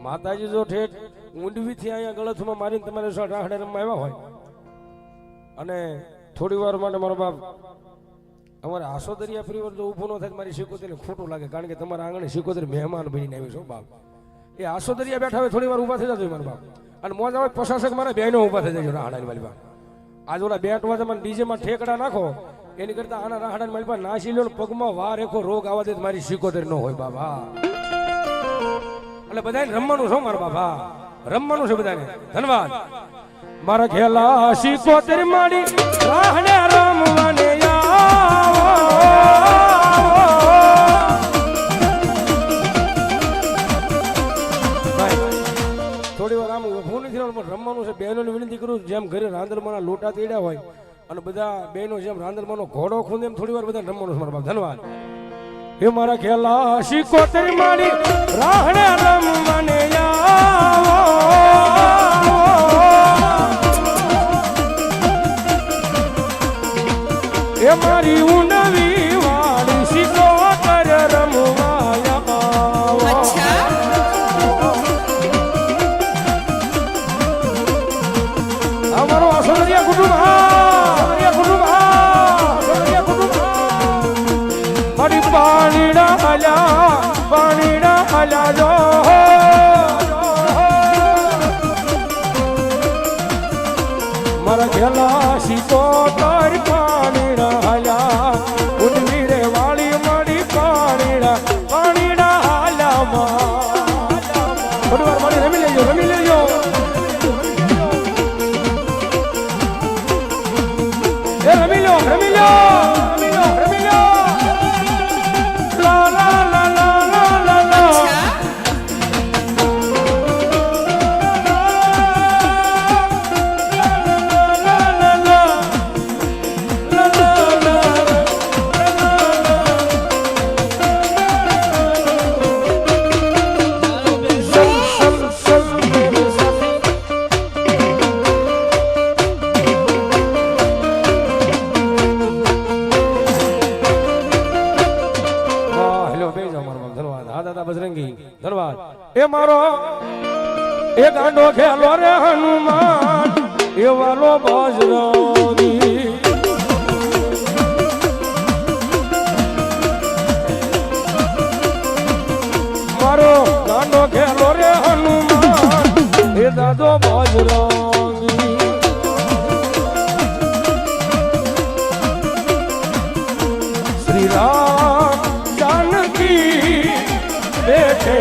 માતાજી જો ઠેઠ ઊંડવીથી અહીંયા ગળથમાં મારીને તમારે રાહડે રમવા આવ્યા હોય અને થોડી વાર માટે મારો બાપ અમારે આસોદરિયા પરિવાર જો ઊભો ન થાય મારી શિકોતરીને ખોટું લાગે, કારણ કે તમારા આંગણે શિકોતરી મહેમાન બનીને આવી છો બાપ. એ આસોદરિયા બેઠા હોય થોડી વાર ઊભા થઈ જજો મારા બાપ, અને મોજ આવે પ્રશાસક મારા બહેનો ઊભા થઈ જજો રાહડાની મારી બાપ. આજ ઓલા બેટ વાજે મને ડીજેમાં ઠેકડા નાખો એની કરતા આના રાહડાની મારી બાપ નાસી લો, પગમાં વાર એકો રોગ આવવા દે મારી શિકોતરી ન હોય બાબા. એટલે બધાને રમવાનું છો મારા બાપા, રમવાનું છે બધાને. ધન્યવાદ. મારા ખેલા શિકોતરી માડી રાહડે રમવાને થોડી વાર આમ ઊભું નથી રમવાનું છે. બહેનોને વિનંતી કરું, જેમ ઘરે રાંદરમાના લોટા તેડ્યા હોય અને બધા બહેનો જેમ રાંદરમાનો ઘોડો ખૂંદે એમ થોડી વાર બધા રમવાનું છે મારા બાપ. ધન્યવાદ. હે મારા ખેલા શિકોતરી માડી રાહડે રમવાને એ મારી ઊંડવી વાળી શિકોતર રમવાયા. અમારો આસોદરિયા કુટુંબ મારી પાણીડા હાલ્યા જો મારા ખેલા શિકોતર પાણીડા હાલ્યા. ઊંડવી રે વાળી મારી પાણીડા હાલ્યા. થોડી વાર મારી રમી લેજો એ રમી લો લા લા લા લા લા લા. ધન્યવાદ. એ મારો એ ગાંડો ખેલો રે હનુમાન એ વાલો બજરંગી. મારો ગાંડો ખેલો રે હનુમાન એ દાદો બજરંગી. શ્રી રામ जानकी बैठे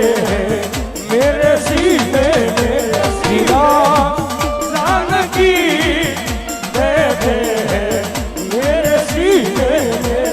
मेरे सीने में, श्री राम जानकी बैठे मेरे सीने में.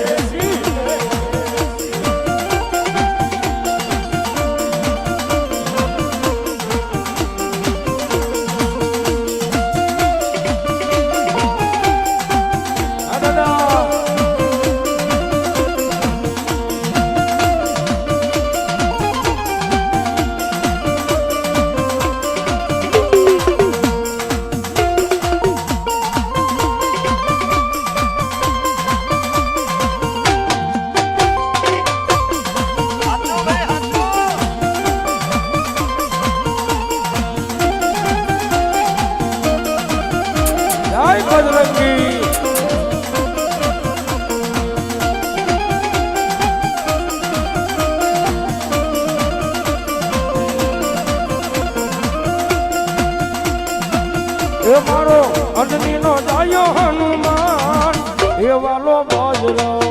એ મારો અજની નો જાયો હનુમાન એ વાલો બજરંગ.